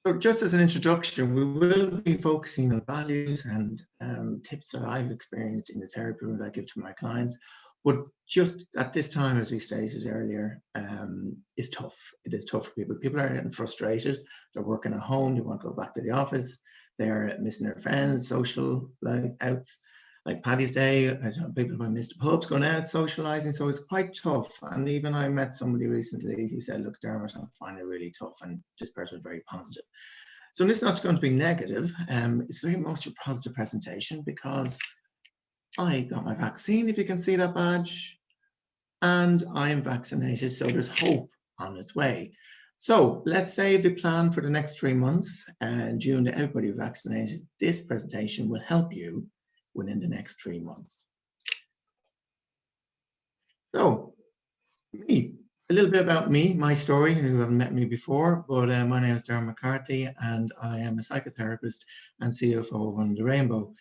So just as an introduction, we will be focusing on values and tips that I've experienced in the therapy room that I give to my clients. But just at this time, as we stated earlier, is tough. It is tough for people. People are getting frustrated. They're working at home. They want to go back to the office. They're missing their friends, social outs. Like Paddy's Day, I don't know, people might miss the pubs, going out, socialising. So it's quite tough. And even I met somebody recently who said, look, Dermot, I'm finding it really tough. And this person was very positive. So this is not going to be negative. It's very much a positive presentation because I got my vaccine, if you can see that badge, and I am vaccinated. So there's hope on its way. So let's say the plan for the next 3 months and June that everybody vaccinated. This presentation will help you within the next 3 months. So me, a little bit about me, my story, who haven't met me before, but my name is Dermot McCarthy and I am a psychotherapist and CFO of Under the Rainbow.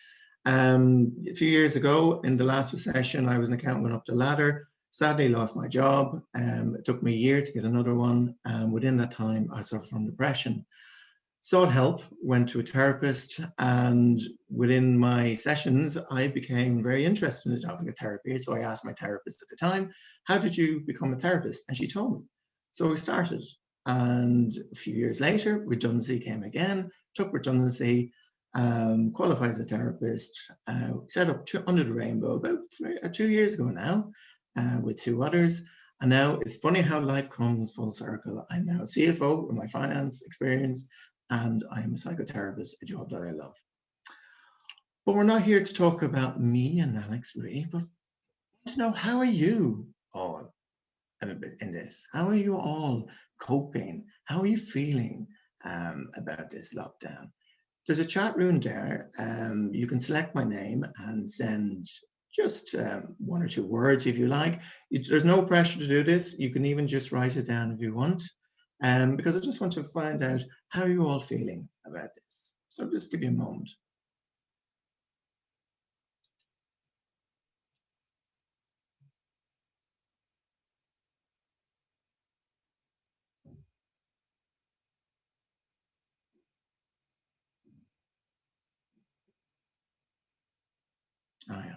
A few years ago, in the last recession, I was an accountant, went up the ladder, sadly lost my job. It took me a year to get another one. And within that time, I suffered from depression. Sought help, went to a therapist, and within my sessions, I became very interested in the topic of therapy. So I asked my therapist at the time, how did you become a therapist? And she told me. So we started. And a few years later, redundancy came again, took redundancy, qualified as a therapist, set up Under the Rainbow about 2 years ago now, with 2 others. And now it's funny how life comes full circle. I'm now a CFO with my finance experience, and I am a psychotherapist, a job that I love. But we're not here to talk about me and Alex really, but to know, how are you all in this? How are you all coping? How are you feeling about this lockdown? There's a chat room there. You can select my name and send just 1 or 2 words if you like. There's no pressure to do this. You can even just write it down if you want. Because I just want to find out how you're all feeling about this. So just give you a moment. Oh yeah.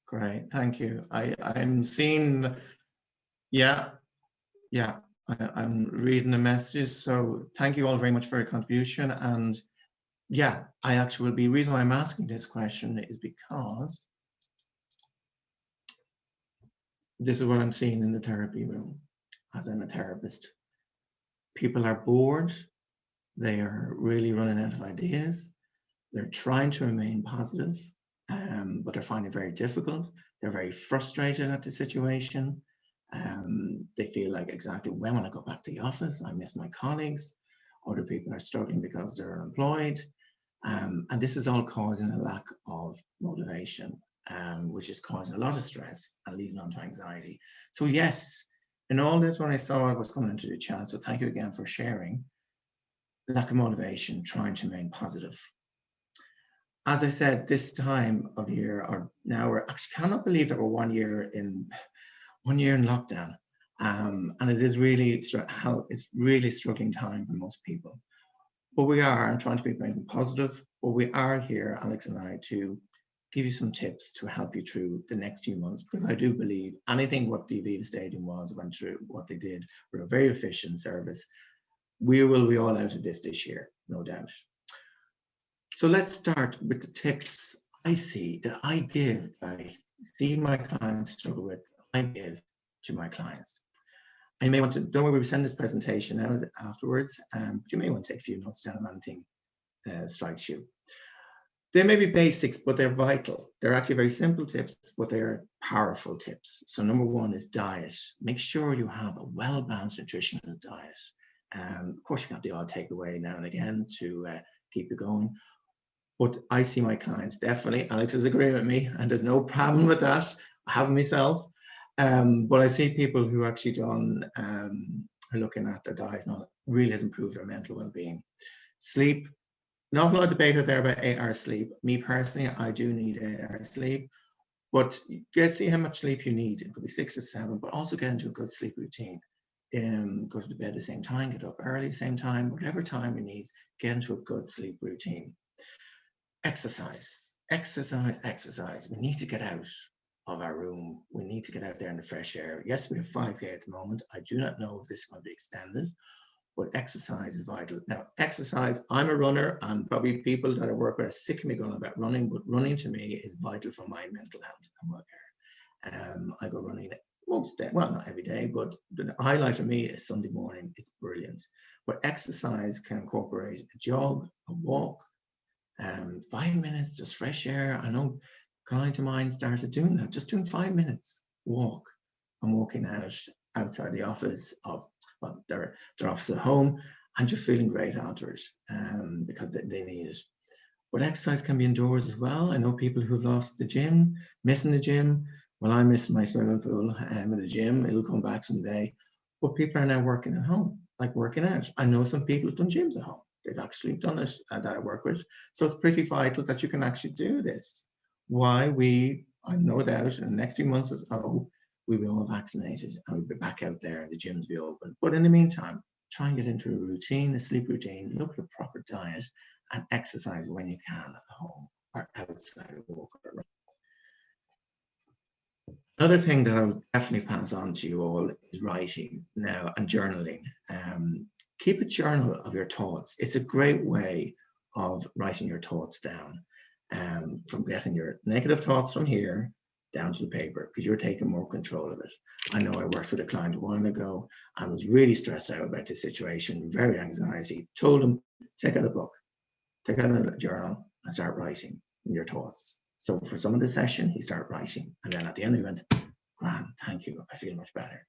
Great, thank you. I'm seeing, yeah, I'm reading the messages. So thank you all very much for your contribution. And yeah, I actually will be, the reason why I'm asking this question is because this is what I'm seeing in the therapy room as I'm a therapist. People are bored. They are really running out of ideas. They're trying to remain positive, but they're finding it very difficult. They're very frustrated at the situation. They feel like, exactly, when will I go back to the office? I miss my colleagues. Other people are struggling because they're unemployed. And this is all causing a lack of motivation, which is causing a lot of stress and leading on to anxiety. So yes, in all this, when I saw it was coming into the chat, so thank you again for sharing, lack of motivation, trying to remain positive. As I said, this time of year, or now, we're actually, cannot believe that we're 1 year in lockdown. And it is really, it's really struggling time for most people. But we are, I'm trying to be very positive, but we are here, Alex and I, to give you some tips to help you through the next few months, because I do believe anything what the Aviva Stadium went through, what they did, were a very efficient service. We will be all out of this year, no doubt. So let's start with the tips I see that I give, I see my clients struggle with, I give to my clients. And you may want to, don't worry, we send this presentation out afterwards, but you may want to take a few notes down if anything strikes you. They may be basics, but they're vital. They're actually very simple tips, but they're powerful tips. So number 1 is diet. Make sure you have a well-balanced nutritional diet. Of course, you got the odd takeaway now and again to keep you going. But I see my clients, definitely, Alex is agreeing with me, and there's no problem with that. I have myself. But I see people who actually are looking at their diet and all that really has improved their mental well-being. Sleep, an awful lot of debate out there about 8 hours sleep. Me personally, I do need 8 hours sleep, but see how much sleep you need. It could be 6 or 7, but also get into a good sleep routine. Go to bed at the same time, get up early, same time, whatever time it needs, get into a good sleep routine. Exercise. We need to get out of our room. We need to get out there in the fresh air. Yes, we have 5K at the moment. I do not know if this is going to be extended, but exercise is vital. Now, exercise, I'm a runner, and probably people that I work with are sick of me going about running, but running to me is vital for my mental health and welfare. I go running most days, well, not every day, but the highlight for me is Sunday morning. It's brilliant. But exercise can incorporate a jog, a walk, 5 minutes, just fresh air. I know a client of mine started doing that, just doing 5 minutes walk. I'm walking outside the office of, well, their office at home, and just feeling great after it, because they need it. But exercise can be indoors as well. I know people who've lost the gym, missing the gym. Well, I miss my swimming pool in the gym. It'll come back someday. But people are now working at home, like working out. I know some people who've done gyms at home. They've actually done it that I work with. So it's pretty vital that you can actually do this. I no doubt in the next few months, we will all vaccinated and we'll be back out there and the gyms be open. But in the meantime, try and get into a routine, a sleep routine, look at a proper diet, and exercise when you can at home or outside, walk around. Another thing that I would definitely pass on to you all is writing now and journaling. Keep a journal of your thoughts. It's a great way of writing your thoughts down, from getting your negative thoughts from here down to the paper, because you're taking more control of it. I know I worked with a client a while ago and was really stressed out about the situation, very anxiety. Told him, take out a book, take out a journal and start writing your thoughts. So for some of the session, he started writing, and then at the end he went, "Grand, thank you, I feel much better."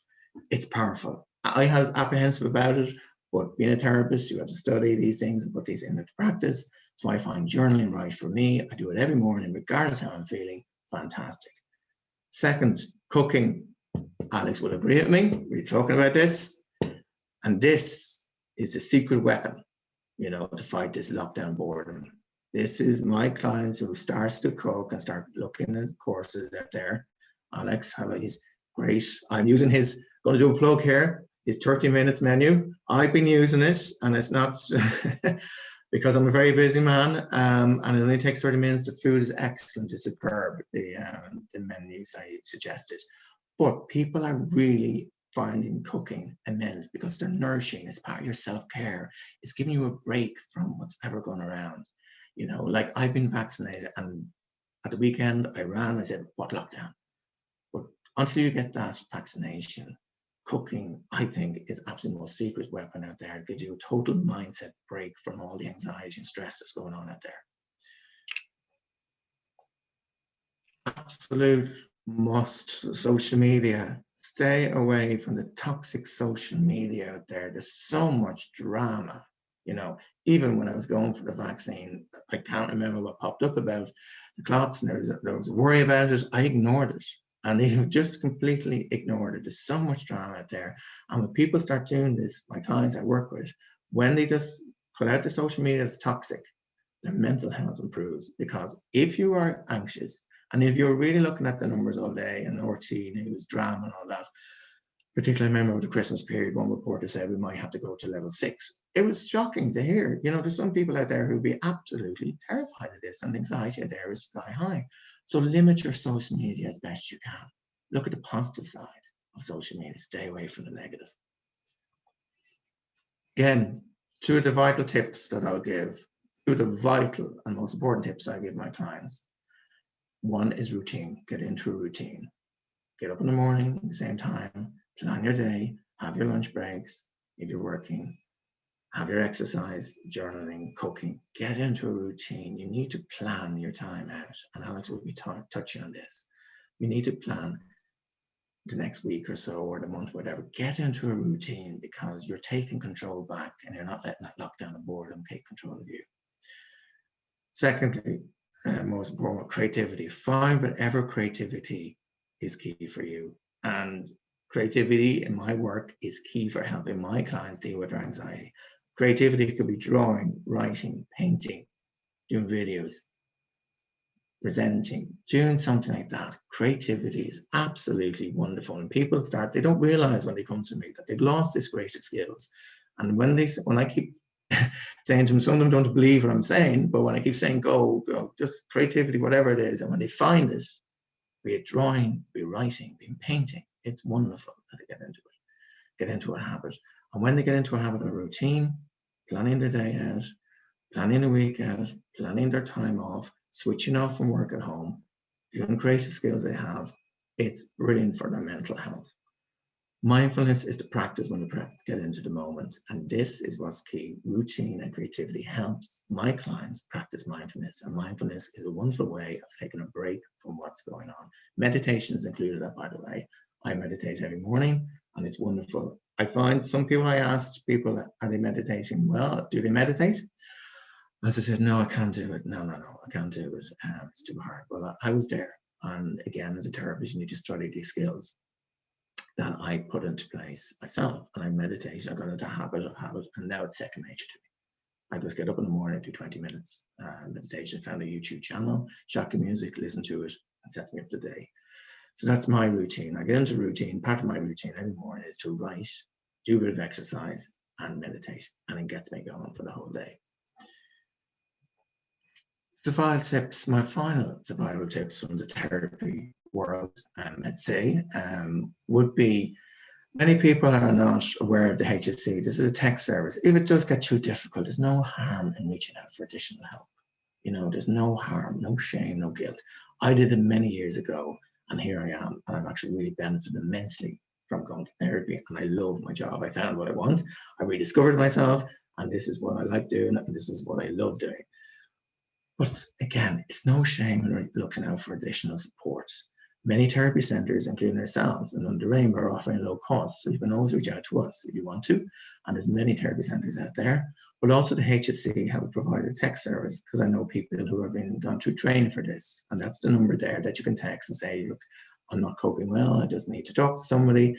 It's powerful. I was apprehensive about it, but being a therapist, you have to study these things and put these into practice. So I find journaling right for me. I do it every morning, regardless of how I'm feeling. Fantastic. Second, cooking. Alex will agree with me. We're talking about this. And this is the secret weapon, to fight this lockdown boredom. This is my clients who starts to cook and start looking at courses out there. Alex, he's great. I'm using his, going to do a plug here, his 30 minutes menu. I've been using it, and it's not because I'm a very busy man, and it only takes 30 minutes. The food is excellent, it's superb, the menus I suggested. But people are really finding cooking immense because they're nourishing. It's part of your self-care. It's giving you a break from what's ever going around. Like I've been vaccinated, and at the weekend I said, what lockdown? But until you get that vaccination, cooking, I think, is absolutely the most secret weapon out there. It gives you a total mindset break from all the anxiety and stress that's going on out there. Absolute must, social media. Stay away from the toxic social media out there. There's so much drama. Even when I was going for the vaccine, I can't remember what popped up about the clots, and there was a worry about it. I ignored it, and they have just completely ignored it. There's so much drama out there. And when people start doing this, my clients I work with, when they just cut out the social media that's toxic, their mental health improves. Because if you are anxious, and if you're really looking at the numbers all day and RT news, drama and all that, particularly I remember over the Christmas period, one reporter said we might have to go to level 6. It was shocking to hear. There's some people out there who'd be absolutely terrified of this, and anxiety out there is sky high. So limit your social media as best you can. Look at the positive side of social media. Stay away from the negative. Again, two of the vital tips that I'll give, two of the vital and most important tips I give my clients. One is routine. Get into a routine. Get up in the morning at the same time, plan your day, have your lunch breaks if you're working, have your exercise, journaling, cooking. Get into a routine. You need to plan your time out. And Alex will be touching on this. You need to plan the next week or so, or the month, whatever. Get into a routine, because you're taking control back and you're not letting that lockdown and boredom take control of you. Secondly, most important, creativity. Find whatever creativity is key for you. And creativity in my work is key for helping my clients deal with their anxiety. Creativity could be drawing, writing, painting, doing videos, presenting, doing something like that. Creativity is absolutely wonderful. And people they don't realize when they come to me that they've lost these creative skills. And when I keep saying to them, some of them don't believe what I'm saying, but when I keep saying, go, just creativity, whatever it is, and when they find it, be it drawing, be it writing, be it painting, it's wonderful that they get into a habit. And when they get into a habit of routine, planning their day out, planning a week out, planning their time off, switching off from work at home, doing creative skills they have, it's brilliant for their mental health. Mindfulness is the practice when the get into the moment. And this is what's key. Routine and creativity helps my clients practice mindfulness. And mindfulness is a wonderful way of taking a break from what's going on. Meditation is included, by the way. I meditate every morning and it's wonderful. I find some people, I asked people, are they meditating? Well, do they meditate? As I said, no, I can't do it. No, I can't do it. It's too hard. Well, I was there. And again, as a therapist, you need to study these skills that I put into place myself. And I meditate. I got into a habit, and now it's second nature to me. I just get up in the morning, do 20 minutes meditation, found a YouTube channel, shocking music, listen to it, and sets me up the day. So that's my routine. I get into routine. Part of my routine every morning is to write, do a bit of exercise, and meditate. And it gets me going for the whole day. Survival tips, my final survival tips from the therapy world, let's say, would be, many people are not aware of the HSC. This is a text service. If it does get too difficult, there's no harm in reaching out for additional help. You know, there's no harm, no shame, no guilt. I did it many years ago, and here I am, and I've actually really benefited immensely from going to therapy, and I love my job. I found what I want. I rediscovered myself, and this is what I like doing, and this is what I love doing. But again, it's no shame in looking out for additional support. Many therapy centres, including ourselves and Under Aim, are offering low costs, so you can always reach out to us if you want to. And there's many therapy centres out there, but also the HSC have provided a text service, because I know people who have gone through training for this, and that's the number there that you can text and say, look, I'm not coping well, I just need to talk to somebody.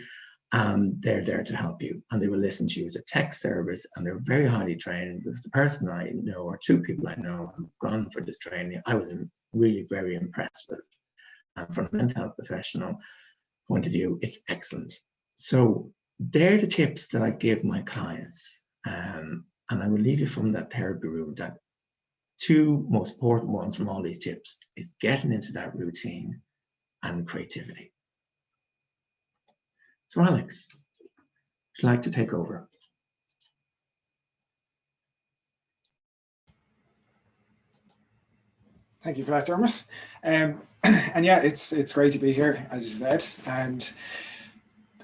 They're there to help you, and they will listen to you. It's a text service, and they're very highly trained, because the person I know, or two people I know, who've gone for this training, I was really very impressed with it. And from a mental health professional point of view, it's excellent. So they're the tips that I give my clients. And I will leave you from that therapy room that two most important ones from all these tips is getting into that routine and creativity. So Alex, would you like to take over? Thank you for that, Dermot. And yeah, it's great to be here, as you said. And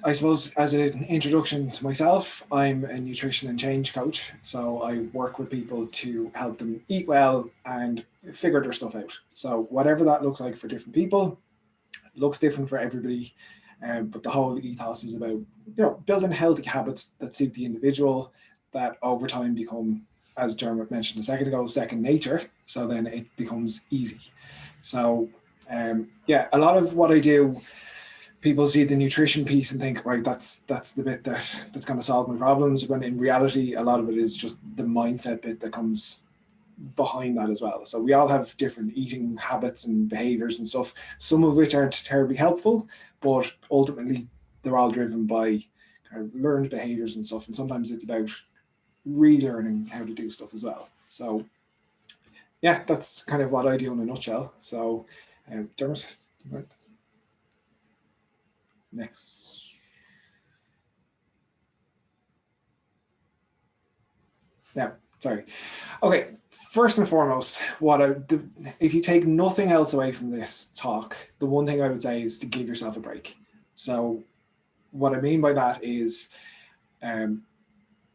I suppose as an introduction to myself, I'm a nutrition and change coach. So I work with people to help them eat well and figure their stuff out. So whatever that looks like for different people, it looks different for everybody. But the whole ethos is about, building healthy habits that suit the individual, that over time become, as Dermot mentioned a second ago, second nature. So then it becomes easy. So yeah, a lot of what I do, people see the nutrition piece and think, right, that's the bit that's going to solve my problems. When in reality, a lot of it is just the mindset bit that comes behind that as well. So we all have different eating habits and behaviors and stuff, some of which aren't terribly helpful, but ultimately they're all driven by kind of learned behaviors and stuff. And sometimes it's about relearning how to do stuff as well. So yeah, that's kind of what I do in a nutshell. So Dermot, next. Yeah, sorry. Okay, first and foremost, if you take nothing else away from this talk, the one thing I would say is to give yourself a break. So what I mean by that is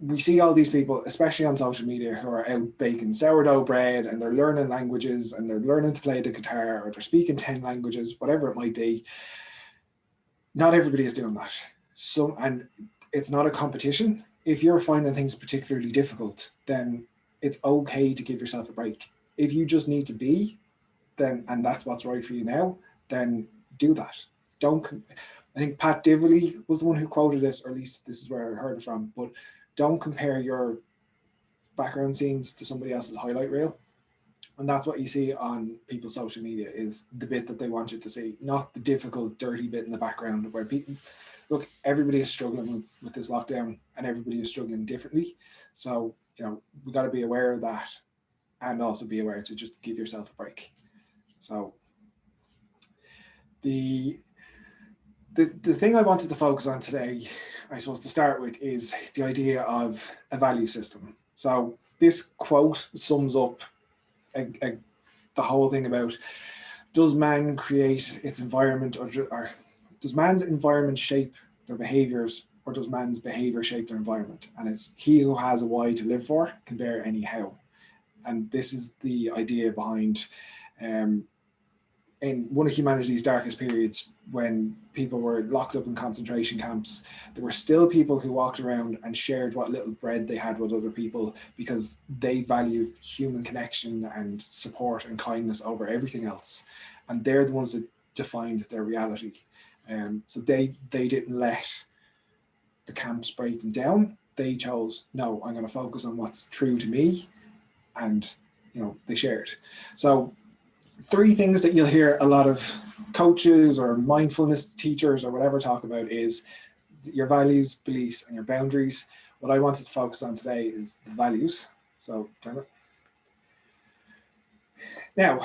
we see all these people, especially on social media, who are out baking sourdough bread, and they're learning languages, and they're learning to play the guitar, or they're speaking 10 languages, whatever it might be. Not everybody is doing that. So, and it's not a competition. If you're finding things particularly difficult, then it's okay to give yourself a break. If you just need to be, then, and that's what's right for you now, then do that. I think Pat Diverley was the one who quoted this, or at least this is where I heard it from, but don't compare your background scenes to somebody else's highlight reel. And that's what you see on people's social media, is the bit that they want you to see, not the difficult, dirty bit in the background where people, look, everybody is struggling with this lockdown and everybody is struggling differently. So, we got to be aware of that, and also be aware to just give yourself a break. So the thing I wanted to focus on today, I suppose to start with, is the idea of a value system. So this quote sums up the whole thing about, does man create its environment, or does man's environment shape their behaviors, or does man's behavior shape their environment? And it's, he who has a why to live for can bear any how. And this is the idea behind, in one of humanity's darkest periods, when people were locked up in concentration camps, there were still people who walked around and shared what little bread they had with other people, because they valued human connection and support and kindness over everything else. And they're the ones that defined their reality. So they didn't let the camps break them down. They chose, no, I'm going to focus on what's true to me. And, they shared. So 3 things that you'll hear a lot of coaches or mindfulness teachers or whatever talk about is your values, beliefs, and your boundaries. What I wanted to focus on today is the values. So, Dermot. Now,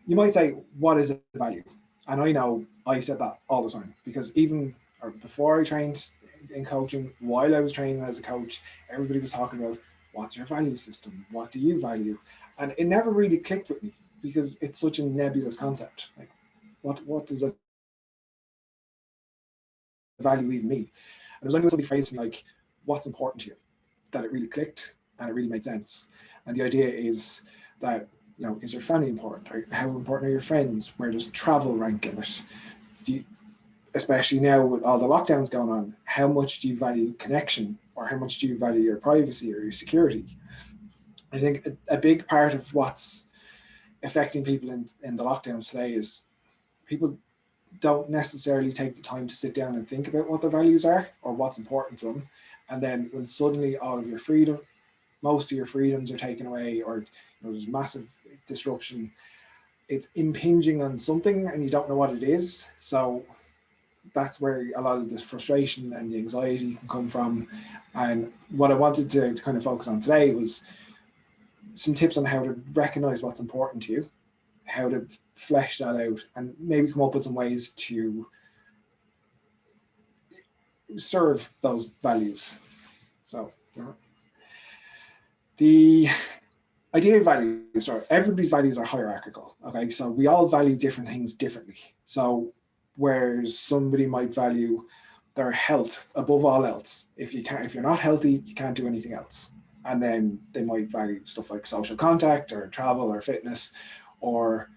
you might say, what is a value? And I know I said that all the time, because even before I trained in coaching, while I was training as a coach, everybody was talking about, what's your value system? What do you value? And it never really clicked with me, because it's such a nebulous concept. Like, what does a value even mean? And it was only when somebody phrased me like, what's important to you, that it really clicked and it really made sense. And the idea is that, is your family important? How important are your friends? Where does travel rank in it? Especially now with all the lockdowns going on, how much do you value connection, or how much do you value your privacy or your security? I think a big part of what's affecting people in the lockdowns today is people don't necessarily take the time to sit down and think about what their values are or what's important to them. And then when suddenly all of your freedom, most of your freedoms are taken away, or there's massive disruption, it's impinging on something and you don't know what it is. So that's where a lot of this frustration and the anxiety can come from. And what I wanted to kind of focus on today was some tips on how to recognize what's important to you, how to flesh that out, and maybe come up with some ways to serve those values. So the idea of values, or everybody's values are hierarchical. Okay, so we all value different things differently. So whereas somebody might value their health above all else, if you're not healthy, you can't do anything else. And then they might value stuff like social contact or travel or fitness or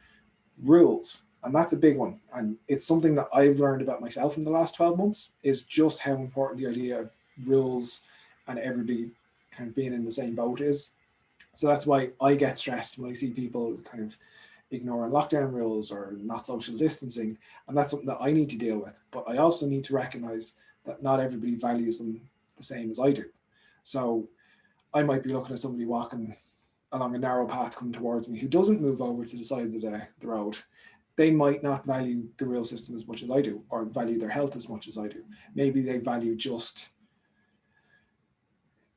rules. And that's a big one. And it's something that I've learned about myself in the last 12 months, is just how important the idea of rules and everybody kind of being in the same boat is. So that's why I get stressed when I see people kind of ignoring lockdown rules or not social distancing. And that's something that I need to deal with. But I also need to recognize that not everybody values them the same as I do. So I might be looking at somebody walking along a narrow path coming towards me who doesn't move over to the side of the road. They might not value the real system as much as I do, or value their health as much as I do. Maybe they value just,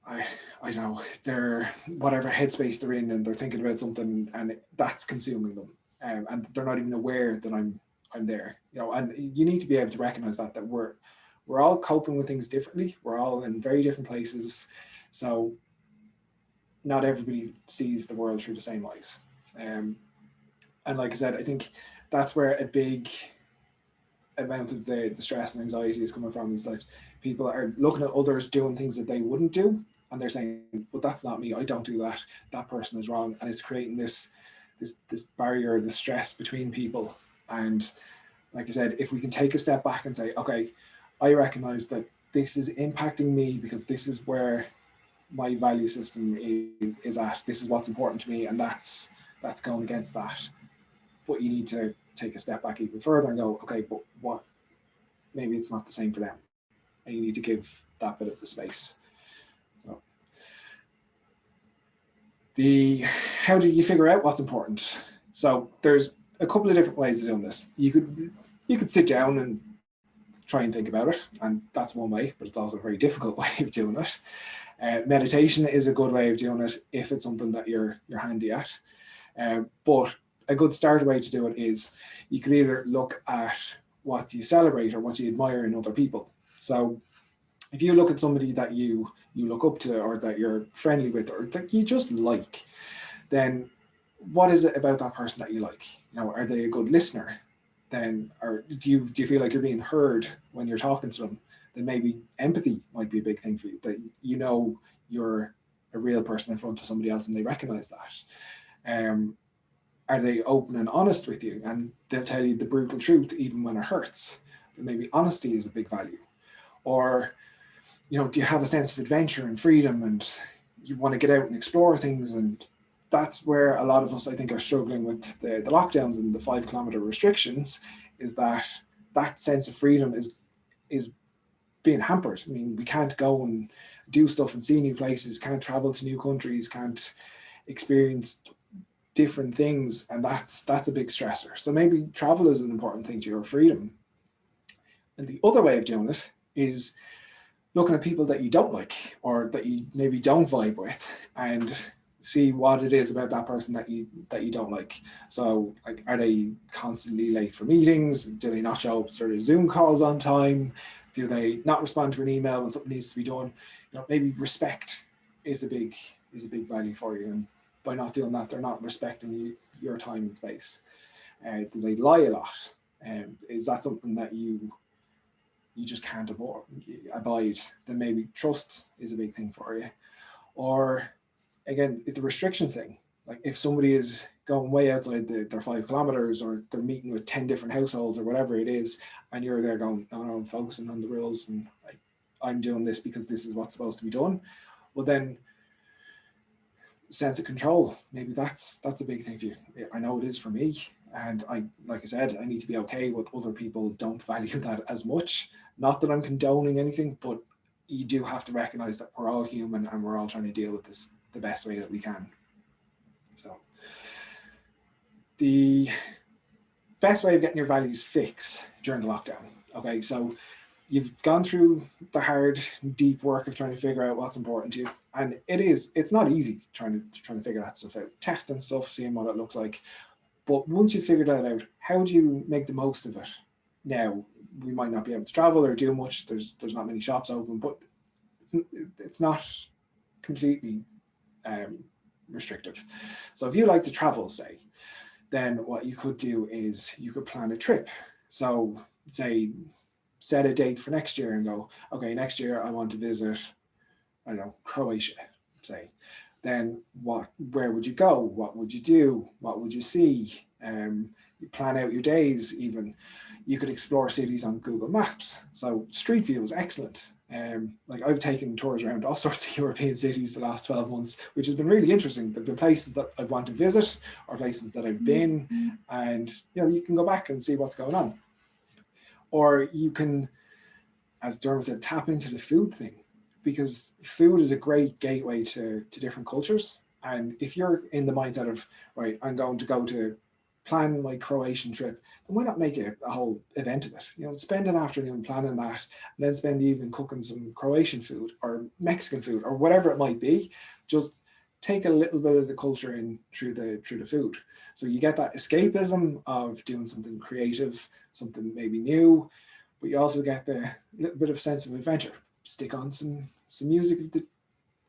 I don't know, their whatever headspace they're in, and they're thinking about something and that's consuming them. And they're not even aware that I'm there. And you need to be able to recognize that we're all coping with things differently. We're all in very different places. So not everybody sees the world through the same eyes. And like I said, I think that's where a big amount of the stress and anxiety is coming from, is that people are looking at others doing things that they wouldn't do, and they're saying, but that's not me, I don't do that, that person is wrong. And it's creating this barrier, this stress between people. And like I said, if we can take a step back and say, okay, I recognize that this is impacting me because this is where my value system is at, this is what's important to me, and that's going against that. But you need to take a step back even further and go, okay, but what, maybe it's not the same for them, and you need to give that bit of the space. So How do you figure out what's important? So there's a couple of different ways of doing this. You could sit down and try and think about it, and that's one way, but it's also a very difficult way of doing it. Meditation is a good way of doing it if it's something that you're handy at. But a good starter way to do it is you could either look at what you celebrate or what you admire in other people. So if you look at somebody that you look up to, or that you're friendly with, or that you just like, then what is it about that person that you like? Are they a good listener? Then, or do you feel like you're being heard when you're talking to them? Then maybe empathy might be a big thing for you, that you're a real person in front of somebody else and they recognize that. Are they open and honest with you, and they'll tell you the brutal truth even when it hurts? Maybe honesty is a big value. Or do you have a sense of adventure and freedom, and you want to get out and explore things? And that's where a lot of us, I think, are struggling with the lockdowns and the 5 kilometer restrictions, is that sense of freedom is being hampered. I mean, we can't go and do stuff and see new places, can't travel to new countries, can't experience different things, and that's a big stressor. So maybe travel is an important thing to your freedom. And the other way of doing it is looking at people that you don't like, or that you maybe don't vibe with, and see what it is about that person that you don't like. So, like, are they constantly late for meetings? Do they not show up to their Zoom calls on time? Do they not respond to an email when something needs to be done? Maybe respect is a big value for you, and by not doing that, they're not respecting your time and space. Do they lie a lot? Is that something that you just can't abide? Then maybe trust is a big thing for you. Or again, the restriction thing. Like, if somebody is going way outside their 5 kilometers, or they're meeting with 10 different households, or whatever it is, and you're there going, no, I'm focusing on the rules, and I'm doing this because this is what's supposed to be done. Well, then, sense of control, maybe that's a big thing for you. I know it is for me, and like I said, I need to be okay with other people don't value that as much. Not that I'm condoning anything, but you do have to recognize that we're all human, and we're all trying to deal with this the best way that we can. So the best way of getting your values fixed during the lockdown. Okay, so you've gone through the hard, deep work of trying to figure out what's important to you, and it's not easy trying to figure that stuff out, testing stuff, seeing what it looks like. But once you figure that out, how do you make the most of it? Now, we might not be able to travel or do much. There's not many shops open, but it's not completely restrictive. So if you like to travel, say, then what you could do is you could plan a trip. So say, set a date for next year and go, okay, next year I want to visit, I don't know, Croatia, say. Then where would you go? What would you do? What would you see? You plan out your days even. You could explore cities on Google Maps. So Street View is excellent. Like, I've taken tours around all sorts of European cities the last 12 months, which has been really interesting. There've been places that I want to visit, or places that I've been, and you can go back and see what's going on. Or you can, as Dermot said, tap into the food thing, because food is a great gateway to different cultures. And if you're in the mindset of, right, I'm going to go to plan my Croatian trip, then why not make a whole event of it? Spend an afternoon planning that, and then spend the evening cooking some Croatian food or Mexican food or whatever it might be. Just take a little bit of the culture in through the food. So you get that escapism of doing something creative, something maybe new, but you also get the little bit of sense of adventure. Stick on some music of the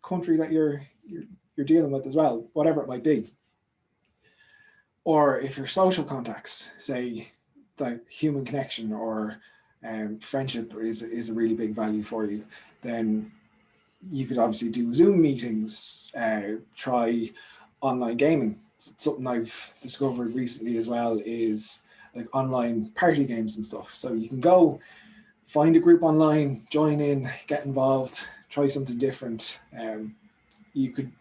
country that you're dealing with as well, whatever it might be. Or if your social contacts, say, the human connection or friendship is a really big value for you, then you could obviously do Zoom meetings, try online gaming. Something I've discovered recently as well is like online party games and stuff. So you can go find a group online, join in, get involved, try something different. You could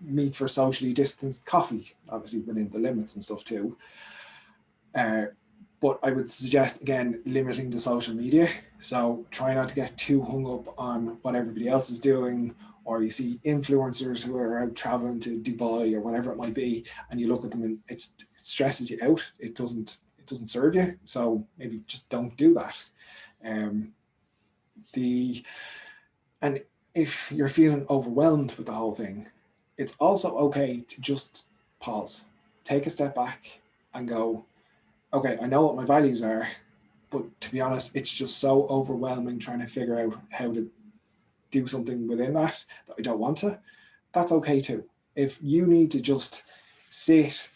meet for socially distanced coffee, obviously within the limits and stuff too. But I would suggest, again, limiting the social media. So try not to get too hung up on what everybody else is doing, or you see influencers who are out traveling to Dubai or whatever it might be, and you look at them and it stresses you out. It doesn't serve you. So maybe just don't do that. And if you're feeling overwhelmed with the whole thing, it's also okay to just pause, take a step back and go, okay, I know what my values are, but to be honest, it's just so overwhelming trying to figure out how to do something within that I don't want to. That's okay too. If you need to just sit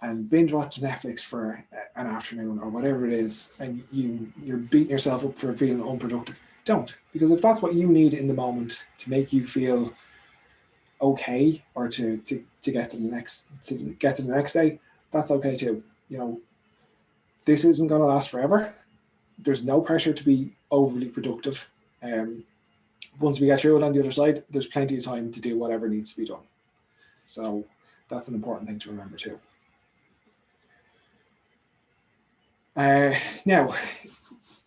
and binge watch Netflix for an afternoon or whatever it is, and you're beating yourself up for feeling unproductive, don't. Because if that's what you need in the moment to make you feel okay, or to get to the next day, that's okay too. This isn't going to last forever. There's no pressure to be overly productive. Once we get through it on the other side, there's plenty of time to do whatever needs to be done. So that's an important thing to remember too. Now,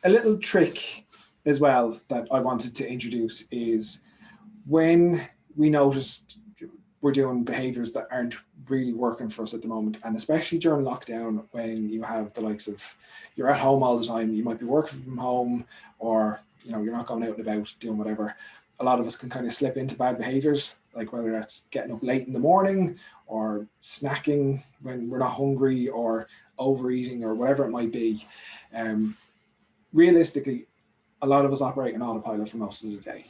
a little trick as well that I wanted to introduce is when we noticed we're doing behaviors that aren't really working for us at the moment, and especially during lockdown, when you have the likes of, you're at home all the time, you might be working from home, or you're not going out and about doing whatever. A lot of us can kind of slip into bad behaviors, like whether that's getting up late in the morning, or snacking when we're not hungry, or overeating, or whatever it might be. Realistically, a lot of us operate in autopilot for most of the day.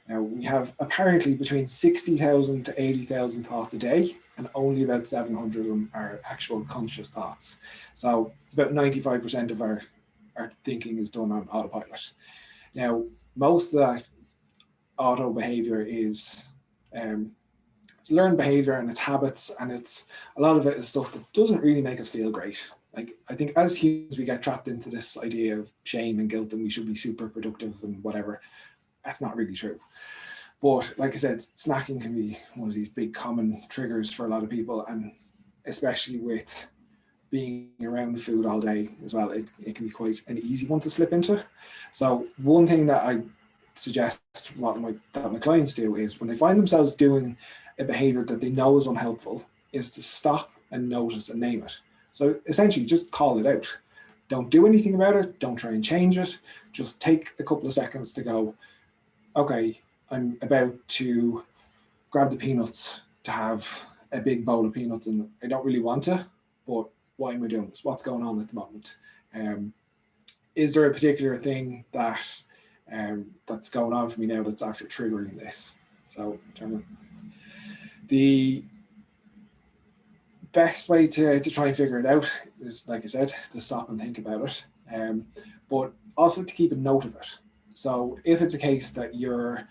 Now, we have apparently between 60,000 to 80,000 thoughts a day, and only about 700 of them are actual conscious thoughts. So it's about 95% of our thinking is done on autopilot. Now, most of that auto behavior is it's learned behavior, and it's habits, and it's a lot of it is stuff that doesn't really make us feel great. Like, I think as humans, we get trapped into this idea of shame and guilt, and we should be super productive and whatever. That's not really true. But like I said, snacking can be one of these big common triggers for a lot of people, and especially with being around food all day as well, it can be quite an easy one to slip into. So one thing that I suggest that my clients do is, when they find themselves doing a behavior that they know is unhelpful, is to stop and notice and name it. So essentially just call it out. Don't do anything about it. Don't try and change it. Just take a couple of seconds to go, okay, I'm about to grab the peanuts to have a big bowl of peanuts, and I don't really want to, but why am I doing this? What's going on at the moment? Is there a particular thing that that's going on for me now that's after triggering this? So the best way to try and figure it out is, like I said, to stop and think about it, but also to keep a note of it. So if it's a case that you're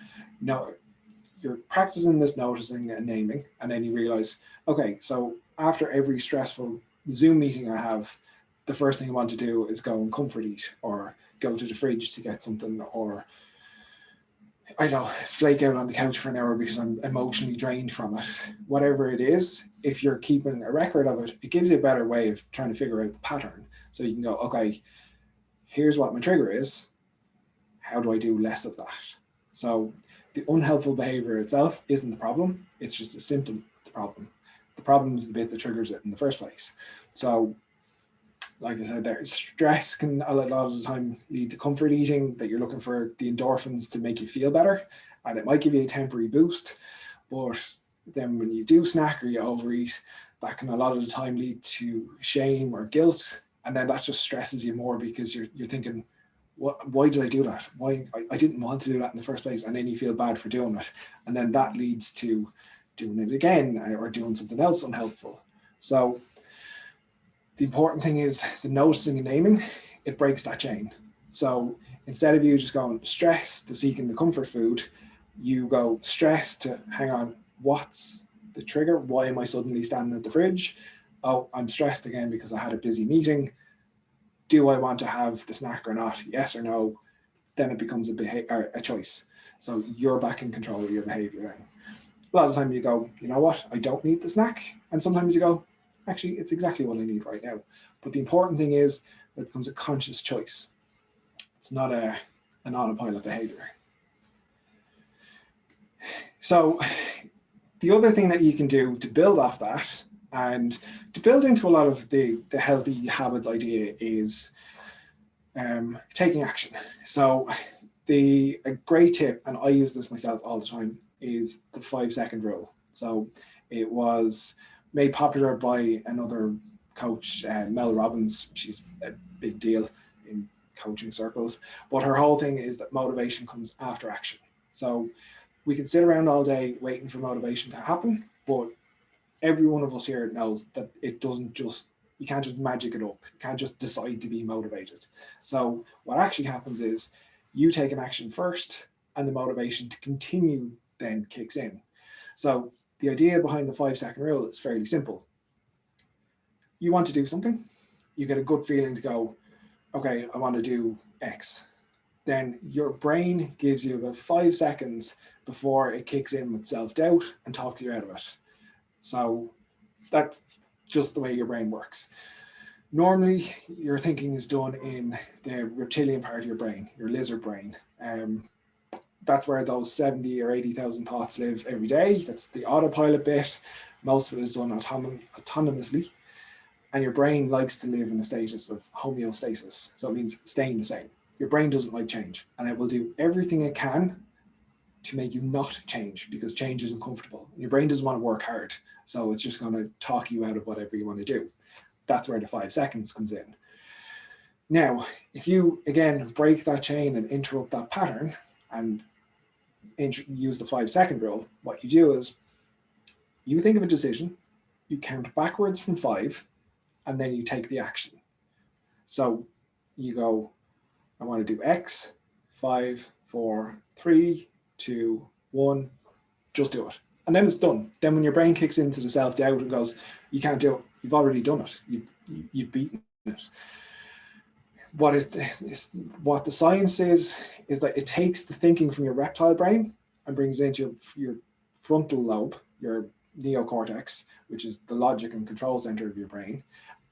practicing this noticing and naming, and then you realize, okay, so after every stressful Zoom meeting I have, the first thing I want to do is go and comfort eat, or go to the fridge to get something, or I don't know, flake out on the couch for an hour because I'm emotionally drained from it. Whatever it is, if you're keeping a record of it, it gives you a better way of trying to figure out the pattern. So you can go, okay, here's what my trigger is. How do I do less of that? So the unhelpful behavior itself isn't the problem. It's just a symptom of the problem. The problem is the bit that triggers it in the first place. So like I said, there, stress can a lot of the time lead to comfort eating, that you're looking for the endorphins to make you feel better, and it might give you a temporary boost. But then when you do snack or you overeat, that can a lot of the time lead to shame or guilt, and then that just stresses you more, because you're thinking, why did I do that? Why I didn't want to do that in the first place, and then you feel bad for doing it, and then that leads to doing it again, or doing something else unhelpful. So the important thing is the noticing and naming. It breaks that chain. So instead of you just going stress to seeking the comfort food, you go stress to, hang on, what's the trigger? Why am I suddenly standing at the fridge? Oh, I'm stressed again because I had a busy meeting. Do I want to have the snack or not? Yes or no? Then it becomes a choice. So you're back in control of your behavior then. A lot of the time you go, you know what? I don't need the snack. And sometimes you go, actually, it's exactly what I need right now. But the important thing is that it becomes a conscious choice. It's not an autopilot behavior. So the other thing that you can do to build off that and to build into a lot of the healthy habits idea is taking action. So a great tip, and I use this myself all the time, is the 5-second rule. So it was made popular by another coach, Mel Robbins. She's a big deal in coaching circles, but her whole thing is that motivation comes after action. So we can sit around all day waiting for motivation to happen, but every one of us here knows that it doesn't just, you can't just magic it up. You can't just decide to be motivated. So what actually happens is you take an action first and the motivation to continue then kicks in. So the idea behind the 5-second rule is fairly simple. You want to do something, you get a good feeling to go, okay, I want to do X. Then your brain gives you about 5 seconds before it kicks in with self-doubt and talks you out of it. So that's just the way your brain works. Normally, your thinking is done in the reptilian part of your brain, your lizard brain. That's where those 70 or 80,000 thoughts live every day. That's the autopilot bit. Most of it is done autonomously. And your brain likes to live in a status of homeostasis. So it means staying the same. Your brain doesn't like change, and it will do everything it can to make you not change, because change is uncomfortable. Your brain doesn't want to work hard. So it's just going to talk you out of whatever you want to do. That's where the 5 seconds comes in. Now, if you, again, break that chain and interrupt that pattern and use the 5-second rule, what you do is you think of a decision, you count backwards from 5, and then you take the action. So you go, I want to do X, 5, 4, 3, 2, 1, just do it. And then it's done. Then when your brain kicks into the self-doubt and goes, you can't do it, you've already done it. You've beaten it. What the science is that it takes the thinking from your reptile brain and brings it into your frontal lobe, your neocortex, which is the logic and control center of your brain,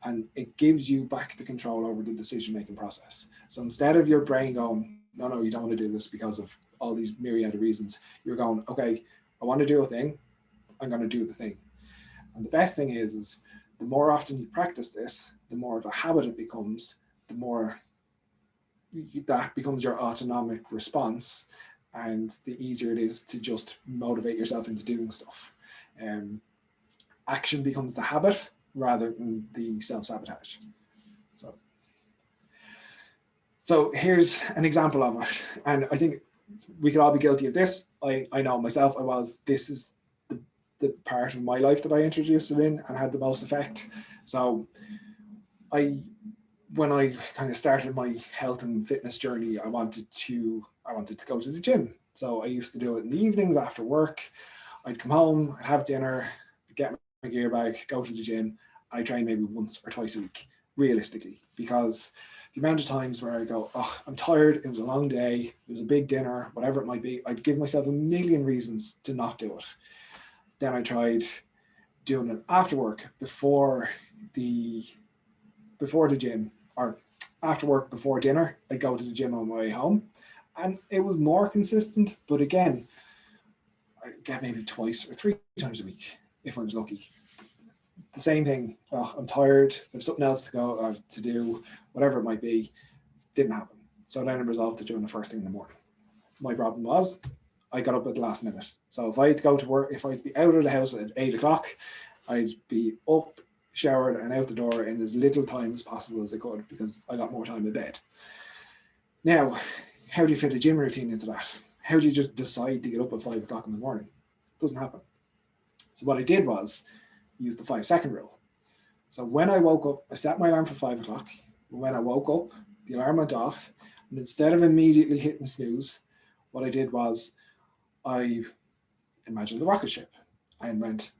and it gives you back the control over the decision-making process. So instead of your brain going, no, you don't want to do this because of all these myriad of reasons, you're going, okay, I want to do a thing, I'm going to do the thing. And the best thing is the more often you practice this, the more of a habit it becomes, the more that becomes your autonomic response, and the easier it is to just motivate yourself into doing stuff. Action becomes the habit rather than the self-sabotage. So here's an example of it. And I think we could all be guilty of this. I know myself, this is the part of my life that I introduced it in and had the most effect. So when I kind of started my health and fitness journey, I wanted to go to the gym. So I used to do it in the evenings after work. I'd come home, I'd have dinner, get my gear bag, go to the gym. I train maybe once or twice a week, realistically, because the amount of times where I go, oh, I'm tired, it was a long day, it was a big dinner, whatever it might be, I'd give myself a million reasons to not do it. Then I tried doing it after work, before the gym, or after work, before dinner. I'd go to the gym on my way home, and it was more consistent. But again, I get maybe twice or 3 times a week if I was lucky. The same thing. Oh, I'm tired. There's something else to go or to do, whatever it might be. Didn't happen. So then I resolved to doing the first thing in the morning. My problem was I got up at the last minute. So if I had to go to work, if I had to be out of the house at 8 o'clock, I'd be up, showered, and out the door in as little time as possible as I could, because I got more time in bed. Now, how do you fit a gym routine into that? How do you just decide to get up at 5 o'clock in the morning? It doesn't happen. So what I did was use the 5-second rule. So when I woke up, I set my alarm for 5 o'clock. When I woke up, the alarm went off, and instead of immediately hitting snooze, what I did was I imagined the rocket ship and went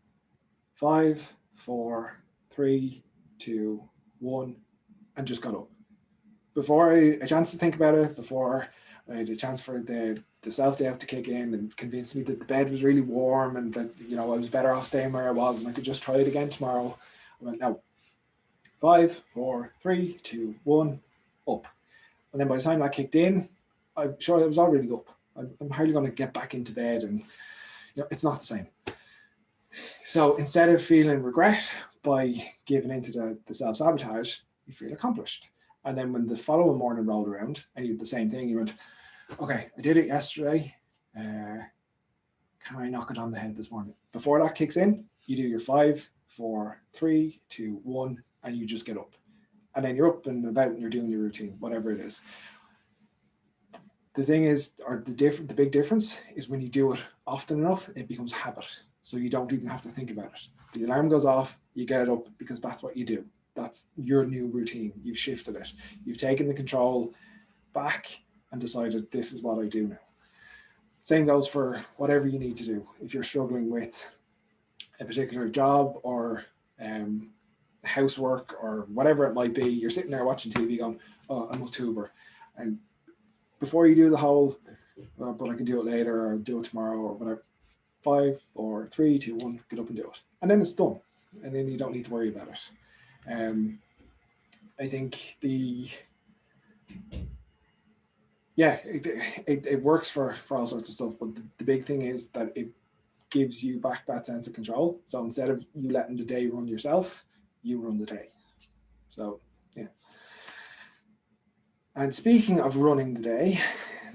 5, 4, 3, 2, 1, and just got up. Before I had a chance to think about it, before I had a chance for the self-doubt to kick in and convince me that the bed was really warm and that, I was better off staying where I was and I could just try it again tomorrow, I went, no, 5, 4, 3, 2, 1, up. And then by the time that kicked in, I'm sure I was already up. I'm hardly going to get back into bed and, it's not the same. So instead of feeling regret by giving into the self-sabotage, you feel accomplished. And then when the following morning rolled around and you did the same thing, you went, okay, I did it yesterday. Can I knock it on the head this morning? Before that kicks in, you do your 5, 4, 3, 2, 1, and you just get up. And then you're up and about and you're doing your routine, whatever it is. The thing is, or the big difference is when you do it often enough, it becomes habit. So you don't even have to think about it. The alarm goes off, you get up because that's what you do. That's your new routine. You've shifted it. You've taken the control back and decided this is what I do now. Same goes for whatever you need to do. If you're struggling with a particular job or housework or whatever it might be, you're sitting there watching TV going, oh, I must hoover. And before you do the whole, but I can do it later or do it tomorrow or whatever, 5, 4, 3, 2, 1, get up and do it. And then it's done. And then you don't need to worry about it. I think it works for all sorts of stuff, but the big thing is that it gives you back that sense of control. So instead of you letting the day run yourself, you run the day. So, yeah. And speaking of running the day,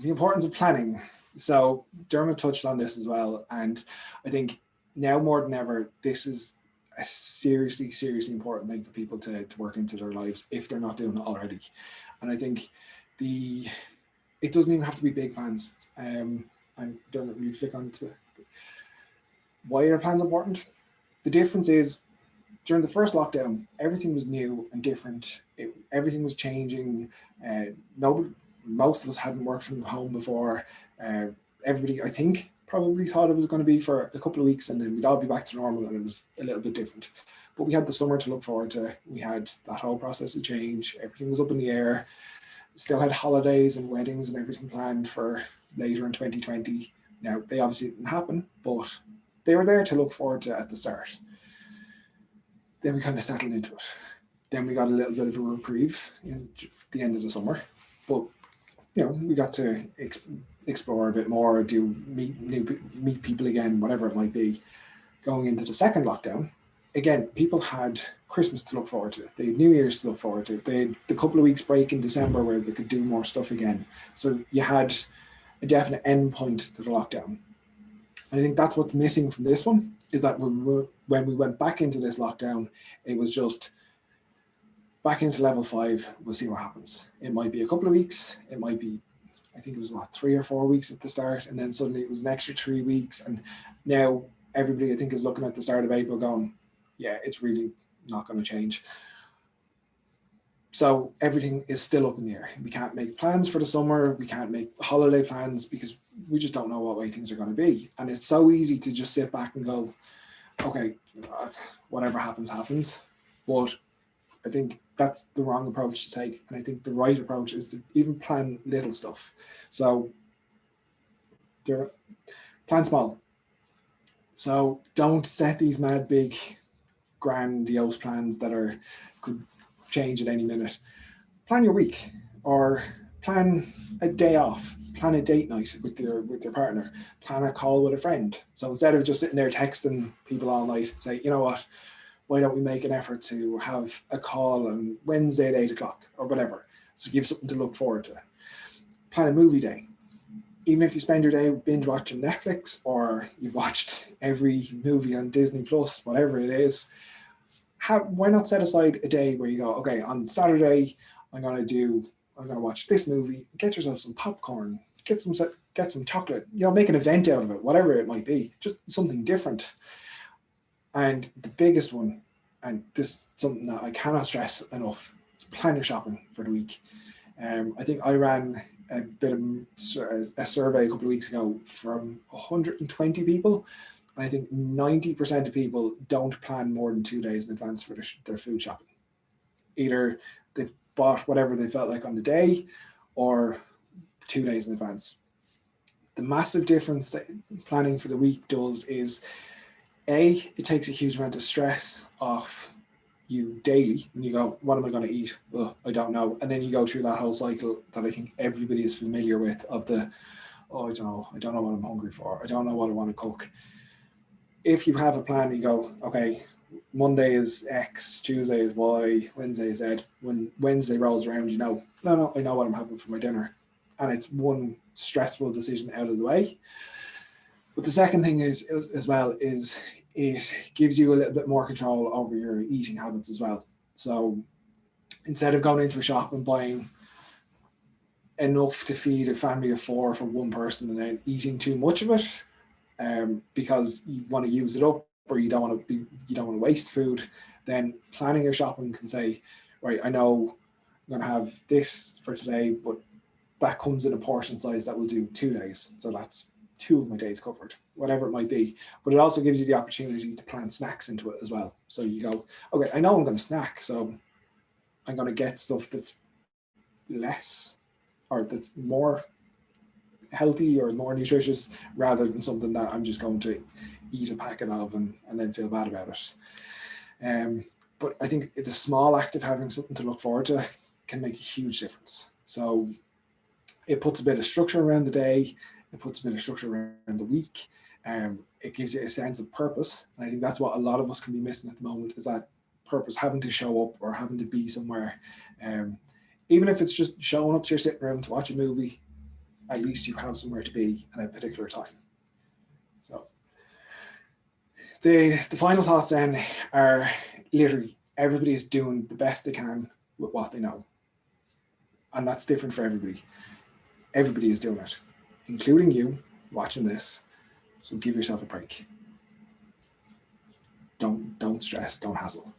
the importance of planning. So Dermot touched on this as well. And I think now more than ever, this is a seriously, seriously important thing for people to work into their lives if they're not doing it already. And I think it doesn't even have to be big plans. And Dermot, will you flick on to why are plans important? The difference is during the first lockdown, everything was new and different. Everything was changing. Most of us hadn't worked from home before. Everybody, I think, probably thought it was going to be for a couple of weeks and then we'd all be back to normal and it was a little bit different. But we had the summer to look forward to. We had that whole process of change. Everything was up in the air. Still had holidays and weddings and everything planned for later in 2020. Now, they obviously didn't happen, but they were there to look forward to at the start. Then we kind of settled into it. Then we got a little bit of a reprieve in the end of the summer. But, we got to explore a bit more, meet people again, whatever it might be. Going into the second lockdown, again, people had Christmas to look forward to. They had New Year's to look forward to. They had the couple of weeks break in December where they could do more stuff again. So you had a definite end point to the lockdown. And I think that's what's missing from this one, is that when we went back into this lockdown, it was just back into level 5, we'll see what happens. It might be a couple of weeks, it might be, I think it was 3 or 4 weeks at the start, and then suddenly it was an extra 3 weeks. And now everybody, I think, is looking at the start of April going, yeah, it's really not going to change. So everything is still up in the air. We can't make plans for the summer. We can't make holiday plans because we just don't know what way things are going to be. And it's so easy to just sit back and go, okay, whatever happens, happens. But I think that's the wrong approach to take. And I think the right approach is to even plan little stuff. So plan small. So don't set these mad big grandiose plans that could change at any minute. Plan your week, or plan a day off, plan a date night with your partner, plan a call with a friend. So instead of just sitting there texting people all night, say, you know what, why don't we make an effort to have a call on Wednesday at 8 o'clock or whatever. So give something to look forward to. Plan a movie day. Even if you spend your day binge watching Netflix or you've watched every movie on Disney Plus, whatever it is, why not set aside a day where you go, okay, on Saturday, I'm going to watch this movie, get yourself some popcorn, get some chocolate, make an event out of it, whatever it might be, just something different. And the biggest one, and this is something that I cannot stress enough, is plan your shopping for the week. I think I ran a bit of a survey a couple of weeks ago from 120 people. And I think 90% of people don't plan more than 2 days in advance for their food shopping. Either they bought whatever they felt like on the day or 2 days in advance. The massive difference that planning for the week does is, it takes a huge amount of stress off you daily when you go, what am I going to eat? Well, I don't know. And then you go through that whole cycle that I think everybody is familiar with of the, oh, I don't know what I'm hungry for. I don't know what I want to cook. If you have a plan, you go, okay, Monday is X, Tuesday is Y, Wednesday is Z. When Wednesday rolls around, you know, no, I know what I'm having for my dinner. And it's one stressful decision out of the way. But the second thing is, as well, is it gives you a little bit more control over your eating habits as well. So instead of going into a shop and buying enough to feed a family of 4 for one person and then eating too much of it, because you want to use it up or you don't want to waste food, then planning your shopping can say, right, I know I'm going to have this for today, but that comes in a portion size that will do 2 days. So that's 2 of my days covered, whatever it might be. But it also gives you the opportunity to plan snacks into it as well. So you go, okay, I know I'm going to snack, so I'm going to get stuff that's less or that's more healthy or more nutritious rather than something that I'm just going to eat a packet of and then feel bad about it. But I think the small act of having something to look forward to can make a huge difference. So it puts a bit of structure around the day. It puts a bit of structure around the week. It gives you a sense of purpose. And I think that's what a lot of us can be missing at the moment, is that purpose, having to show up or having to be somewhere. Even if it's just showing up to your sitting room to watch a movie, at least you have somewhere to be at a particular time. So the final thoughts then are literally everybody is doing the best they can with what they know. And that's different for everybody. Everybody is doing it, including you watching this. So give yourself a break. Don't stress, don't hassle.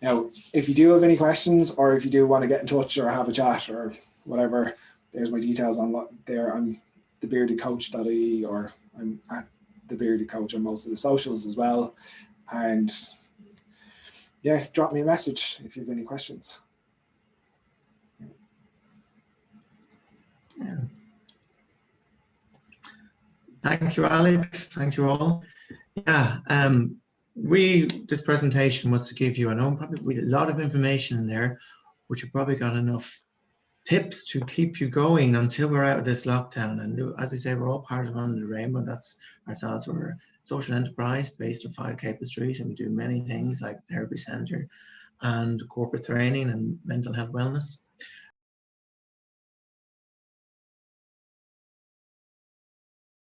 Now, if you do have any questions, or if you do want to get in touch or have a chat or whatever, there's my details on what there. I'm thebeardedcoach.ie, or I'm at the Bearded Coach on most of the socials as well. And yeah, drop me a message if you have any questions. Yeah. Thank you, Alex. Thank you all. Yeah, this presentation was to give you, I know probably a lot of information in there, but you probably got enough tips to keep you going until we're out of this lockdown. And as I say, we're all part of Under the Rainbow. That's ourselves. We're a social enterprise based on 5 Capel Street, and we do many things like therapy centre and corporate training and mental health wellness.